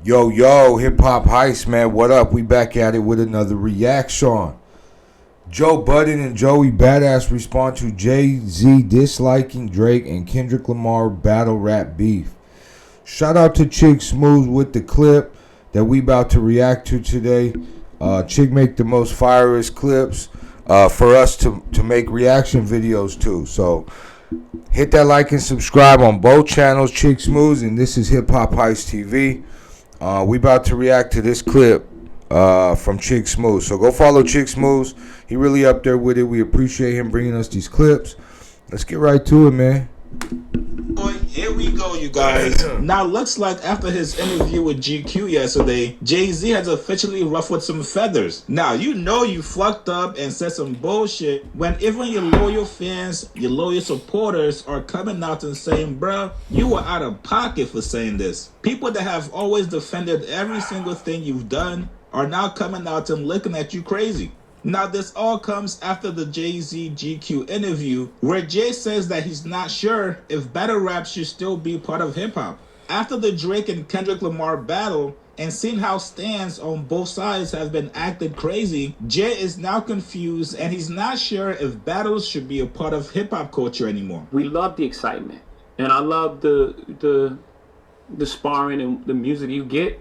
Yo, yo, Hip Hop Heist, man. What up? We back at it with another reaction. Joe Budden and Joey Badass respond to Jay-Z disliking Drake and Kendrick Lamar battle rap beef. Shout out to Chick Smooth with the clip that we about to react to today. Chick make the most firest clips for us to make reaction videos to. So hit that like and subscribe on both channels, Chick Smooth, and this is Hip Hop Heist TV. We about to react to this clip from Chick Smooth. So go follow Chick Smooth. He really up there with it. We appreciate him bringing us these clips. Let's get right to it, man. Here we go, you guys. Now, looks like after his interview with GQ yesterday, Jay-Z has officially ruffled some feathers. Now, you know you fucked up and said some bullshit when even your loyal fans, your loyal supporters are coming out and saying, bruh, you were out of pocket for saying this. People that have always defended every single thing you've done are now coming out and looking at you crazy. Now, this all comes after the Jay-Z GQ interview where Jay says that he's not sure if battle rap should still be part of hip-hop. After the Drake and Kendrick Lamar battle and seeing how stands on both sides have been acted crazy, Jay is now confused and he's not sure if battles should be a part of hip-hop culture anymore. We love the excitement, and I love the sparring and the music you get,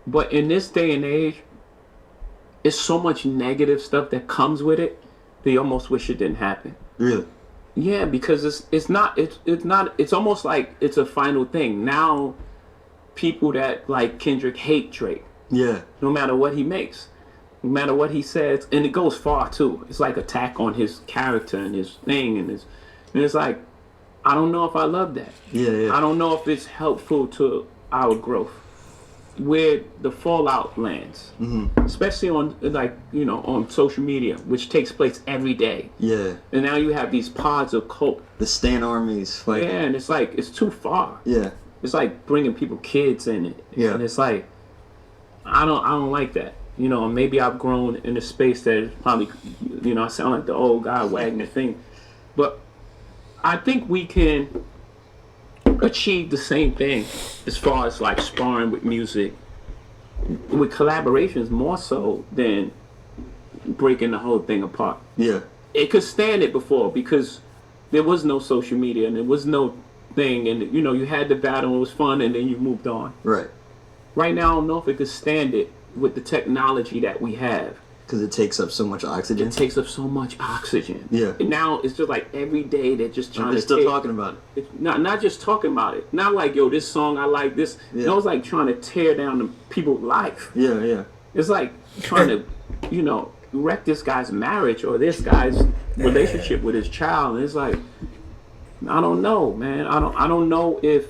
but in this day and age, it's so much negative stuff that comes with it. They almost wish it didn't happen. Really? Yeah, because it's almost like it's a final thing. Now people that like Kendrick hate Drake. Yeah. No matter what he makes. No matter what he says. And it goes far too. It's like attack on his character and his thing and it's like, I don't know if I love that. Yeah. I don't know if it's helpful to our growth. Where the fallout lands, especially on on social media, which takes place every day. Yeah. And now you have these pods of cult. The stan armies. Like, yeah, and it's like it's too far. Yeah. It's like bringing people kids in it. Yeah. And it's like I don't like that. You know, maybe I've grown in a space that is probably I sound like the old guy wagging the thing, but I think we can achieve the same thing as far as like sparring with music, with collaborations more so than breaking the whole thing apart. Yeah. It could stand it before because there was no social media and there was no thing, and you had the battle, it was fun, and then you moved on. Right. Right now, I don't know if it could stand it with the technology that we have. Because it takes up so much oxygen. It takes up so much oxygen. Yeah. And now it's just like every day they're just trying they're to still talking about it. It's not just talking about it. Not like, yo, this song, I like this. Yeah. No, it's like trying to tear down the people's life. Yeah. It's like trying to, wreck this guy's marriage or this guy's relationship with his child. And it's like, I don't know, man. I don't know if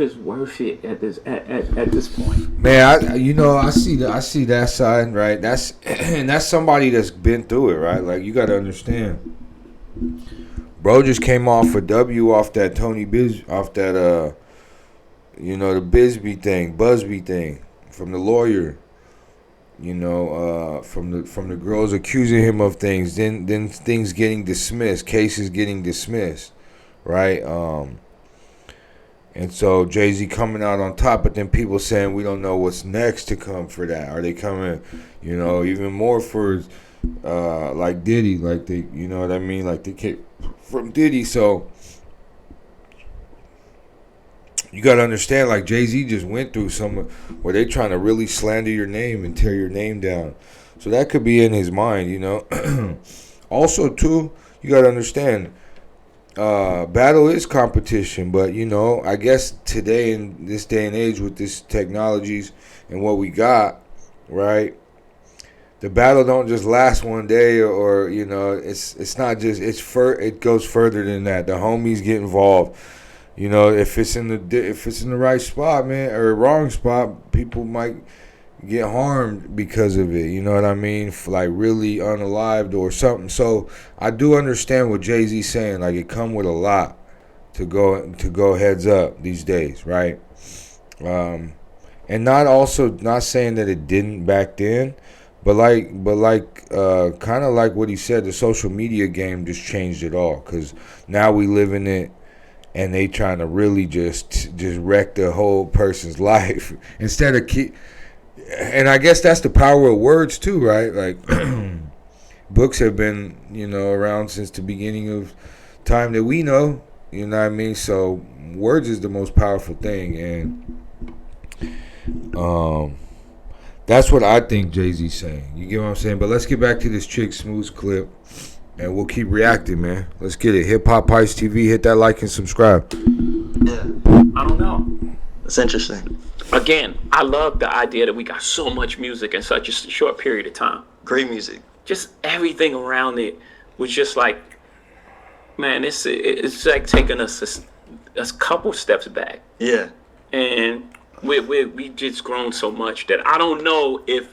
it's worth it at this point. Man, I see that side, right? That's somebody that's been through it, right? Like, you got to understand, bro just came off a W off that the Busby thing from the lawyer, from the girls accusing him of things, then things getting dismissed, cases getting dismissed, right? And so Jay-Z coming out on top, but then people saying we don't know what's next to come for that. Are they coming, even more for like Diddy, like they, you know what I mean? Like they came from Diddy. So you got to understand, like Jay-Z just went through some where they trying to really slander your name and tear your name down. So that could be in his mind, Also, too, you got to understand, battle is competition, but I guess today in this day and age with this technologies and what we got, right, the battle don't just last one day or it's not just it goes further than that. The homies get involved, if it's in the right spot, man, or wrong spot, people might get harmed because of it, you know what I mean? Like really unalived or something. So I do understand what Jay-Z's saying. Like it come with a lot to go heads up these days, right? And not saying that it didn't back then, but kind of like what he said, the social media game just changed it all, because now we live in it, and they trying to really just wreck the whole person's life instead of and I guess that's the power of words too, right? Like books have been, around since the beginning of time that we know, you know what I mean? So words is the most powerful thing, and that's what I think Jay-Z's saying. You get what I'm saying? But let's get back to this Chick Smooth clip, and we'll keep reacting, man. Let's get it. Hip Hop Heist TV. Hit that like and subscribe. Yeah, I don't know. it's interesting. Again, I love the idea that we got so much music in such a short period of time. Great music. Just everything around it was just like, man, it's like taking us a couple steps back. Yeah. And we just grown so much that I don't know if,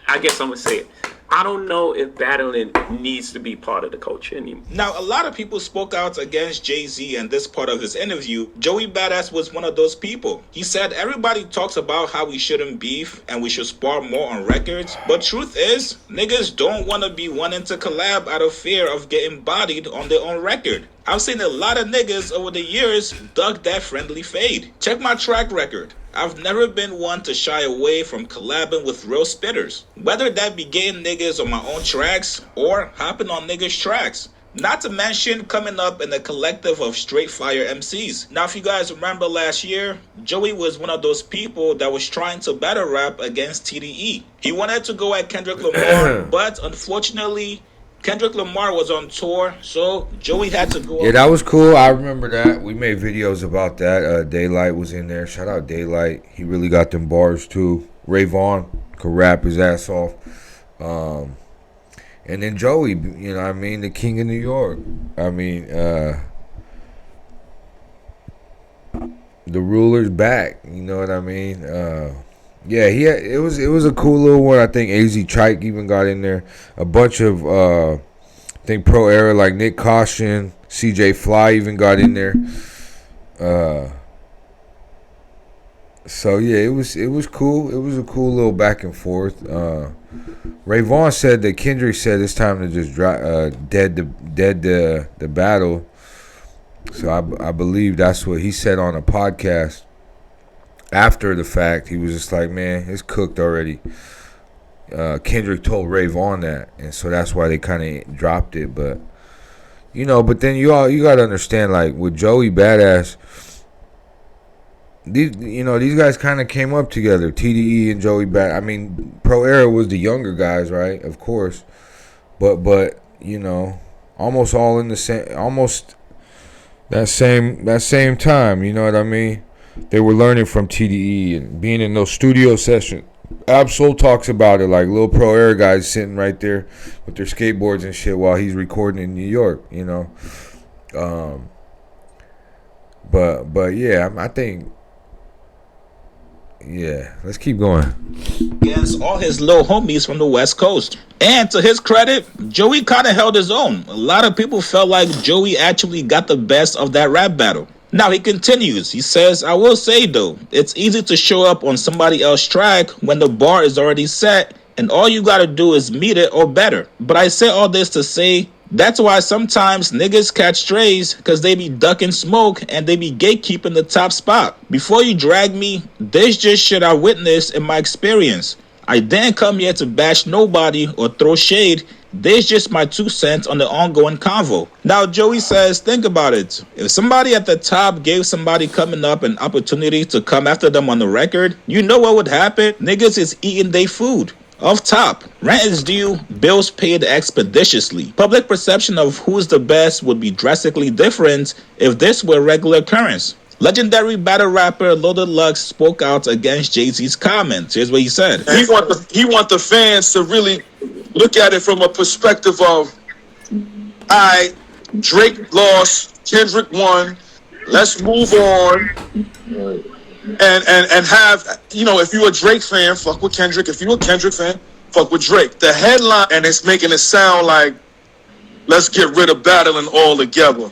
I guess I'm gonna say it, I don't know if battling needs to be part of the culture anymore. Now, a lot of people spoke out against Jay-Z and this part of his interview. Joey Badass was one of those people. He said everybody talks about how we shouldn't beef and we should spar more on records. But truth is, niggas don't want to be wanting to collab out of fear of getting bodied on their own record. I've seen a lot of niggas over the years duck that friendly fade. Check my track record. I've never been one to shy away from collabing with real spitters, whether that be getting niggas on my own tracks or hopping on niggas' tracks. Not to mention coming up in a collective of straight fire MCs. Now, if you guys remember last year, Joey was one of those people that was trying to battle rap against TDE. He wanted to go at Kendrick Lamar, but unfortunately, Kendrick Lamar was on tour, so Joey had to go. Yeah, that was cool. I remember that. We made videos about that. Daylight was in there. Shout out Daylight. He really got them bars too. Ray Vaughn could rap his ass off. And then Joey, you know what I mean, the king of New York. I mean, the ruler's back. You know what I mean? Yeah, it was a cool little one. I think AZ Trike even got in there. A bunch of I think Pro Era like Nick Caution, CJ Fly even got in there. So yeah, it was cool. It was a cool little back and forth. Ray Vaughn said that Kendrick said it's time to just dead the battle. So I believe that's what he said on a podcast. After the fact, he was just like, man, it's cooked already. Kendrick told Ray Vaughn that, and so that's why they kind of dropped it. But but then you got to understand, like with Joey Badass, these guys kind of came up together. TDE and Joey Badass. I mean, Pro Era was the younger guys, right? Of course, but almost all in the same, almost that same time. You know what I mean? They were learning from TDE and being in those studio sessions. Absol talks about it, like little Pro Era guys sitting right there with their skateboards and shit while he's recording in New York, But yeah, I think, yeah, let's keep going. Against all his little homies from the West Coast. And to his credit, Joey kind of held his own. A lot of people felt like Joey actually got the best of that rap battle. Now he continues. He says, I will say though, it's easy to show up on somebody else's track when the bar is already set and all you gotta do is meet it or better. But I say all this to say, that's why sometimes niggas catch strays because they be ducking smoke and they be gatekeeping the top spot. Before you drag me, this just shit I witnessed in my experience. I didn't come here to bash nobody or throw shade. This just my 2 cents on the ongoing convo. Now Joey says, think about it. If somebody at the top gave somebody coming up an opportunity to come after them on the record, you know what would happen? Niggas is eating their food. Off top, rent is due, bills paid expeditiously. Public perception of who's the best would be drastically different if this were regular occurrence. Legendary battle rapper Loaded Lux spoke out against Jay-Z's comments. Here's what he said. He want the fans to really look at it from a perspective of, Drake lost, Kendrick won, let's move on. And have, if you're a Drake fan, fuck with Kendrick. If you're a Kendrick fan, fuck with Drake. The headline, and it's making it sound like, let's get rid of battling altogether.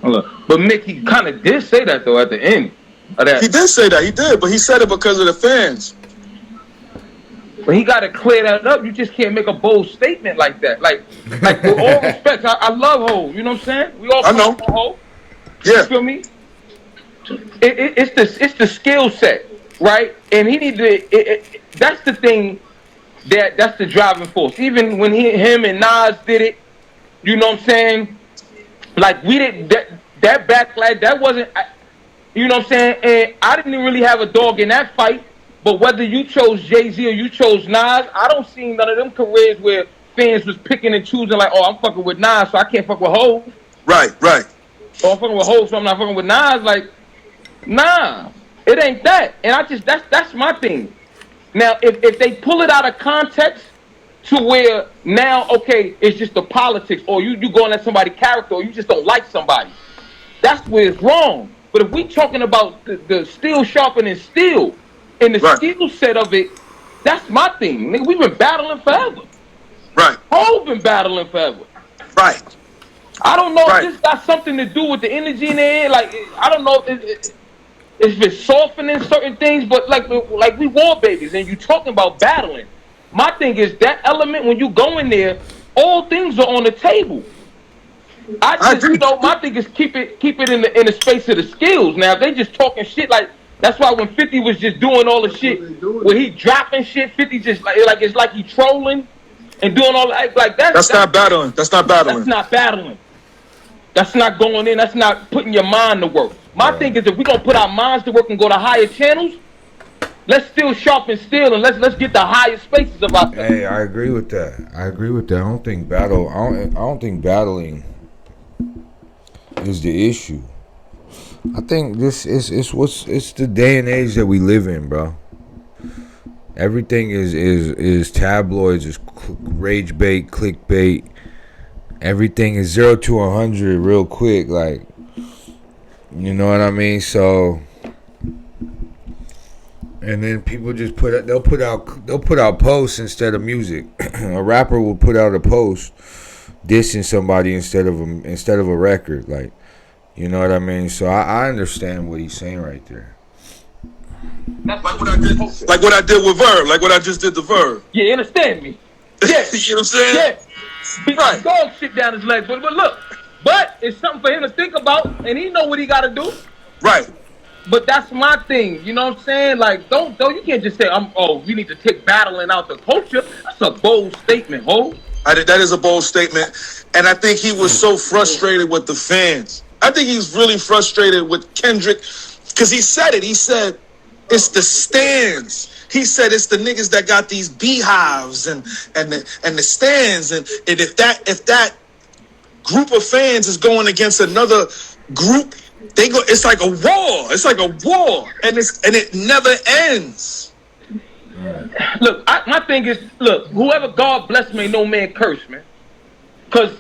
But Mick, he kind of did say that, though, at the end of that. He did say that, he did, but he said it because of the fans. But he got to clear that up. You just can't make a bold statement like that. Like with all respect, I love Ho. You know what I'm saying? We all I know. Ho. Yeah. You feel me? It's the skill set, right? And he need to. That's the thing. That's the driving force. Even when him and Nas did it, you know what I'm saying? Like we did that backlash. That wasn't. You know what I'm saying? And I didn't really have a dog in that fight. But whether you chose Jay-Z or you chose Nas, I don't see none of them careers where fans was picking and choosing like, oh, I'm fucking with Nas, so I can't fuck with Hov. Right. Or I'm fucking with Hov, so I'm not fucking with Nas. Like, nah, it ain't that. And that's my thing. Now, if they pull it out of context to where now, okay, it's just the politics, or you going at somebody's character, or you just don't like somebody, that's where it's wrong. But if we talking about the steel sharpening steel, and the skill set of it, that's my thing. Nigga, we've been battling forever. Right. Whole been battling forever. Right. I don't know if this got something to do with the energy in the air. Like, I don't know if it's softening certain things, but like we war babies, and you talking about battling. My thing is that element, when you go in there, all things are on the table. I just, my thing is keep it in the space of the skills. Now, if they just talking shit like, that's why when 50 was just doing all the shit, when he dropping shit, 50 just it's like he trolling and doing all that. Like that's not battling. That's not battling. That's not battling. That's not going in. That's not putting your mind to work. My thing is, if we gonna put our minds to work and go to higher channels, let's still sharpen steel and let's get the higher spaces of ourselves. Hey, I agree with that. I don't think battling is the issue. I think this is it's the day and age that we live in, bro. Everything is tabloids, is rage bait, clickbait. Everything is 0 to 100 real quick, like, you know what I mean? So, and then people just they'll put out posts instead of music. A rapper will put out a post dissing somebody instead of a record, like. You know what I mean? So I understand what he's saying right there. Like what I did with Verb. Like what I just did to Verb. Yeah, you understand me? Yeah. You know what I'm saying? Yeah. Beat the dog shit down his legs. But look, it's something for him to think about, and he know what he got to do. Right. But that's my thing. You know what I'm saying? Like, don't you can't just say, we need to take battling out the culture. That's a bold statement, ho. That is a bold statement. And I think he was so frustrated with the fans. I think he's really frustrated with Kendrick because he said it. He said, it's the stands. He said it's the niggas that got these beehives and the stands. And if that group of fans is going against another group, it's like a war. It's like a war. And it never ends. Look, my thing is, whoever God bless may no man curse, man. Because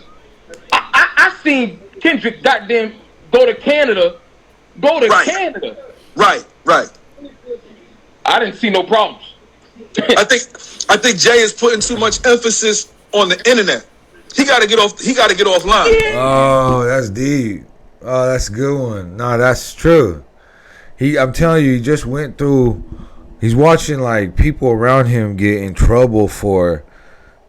I seen Kendrick goddamn go to Canada. Canada. Right. I didn't see no problems. I think Jay is putting too much emphasis on the internet. He gotta get offline. Yeah. Oh, that's deep. Oh, that's a good one. No, that's true. I'm telling you, he just went through. He's watching like people around him get in trouble for,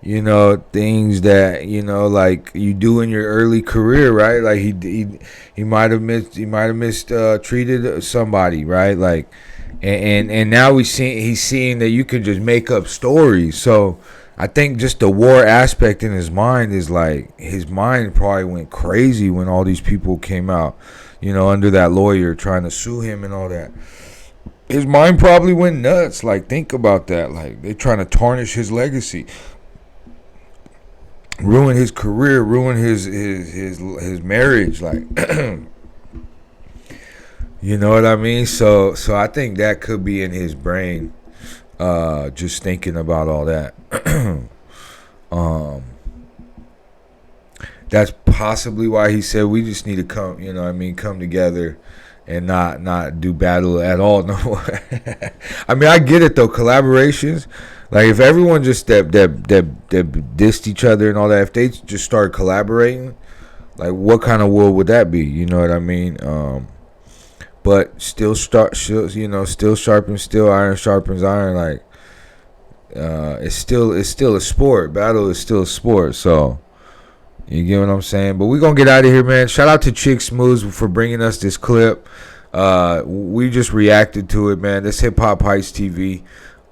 you know, things that, you know, like you do in your early career, right? Like he might have mistreated somebody, right? Like, and now he's seeing that you can just make up stories. So I think just the war aspect in his mind is like, his mind probably went crazy when all these people came out, you know, under that lawyer trying to sue him and all that. His mind probably went nuts. Like, think about that. Like, they're trying to tarnish his legacy, ruin his career, ruin his marriage, like, you know what I mean? So I think that could be in his brain, just thinking about all that. That's possibly why he said we just need to come, you know what I mean, come together and not do battle at all. No, I mean, I get it though, collaborations. Like, if everyone just that dissed each other and all that, if they just start collaborating, like, what kind of world would that be? You know what I mean? But still sharpens steel, iron sharpens iron. Like, it's still a sport. Battle is still a sport. So, you get what I'm saying? But we're gonna get out of here, man. Shout out to Chick Smooth for bringing us this clip. We just reacted to it, man. This Hip Hop Heist TV.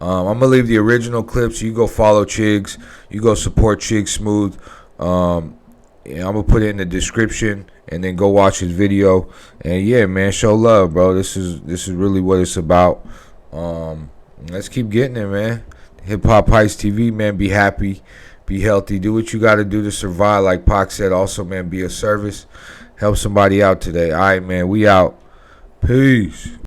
I'm gonna leave the original clips. You go follow Chigs. You go support Chig Smooth. Yeah, I'm gonna put it in the description, and then go watch his video. And yeah, man, show love, bro. This is really what it's about. Let's keep getting it, man. Hip Hop Heist TV, man. Be happy, be healthy, do what you got to do to survive. Like Pac said, also, man, be a service. Help somebody out today. All right, man. We out. Peace.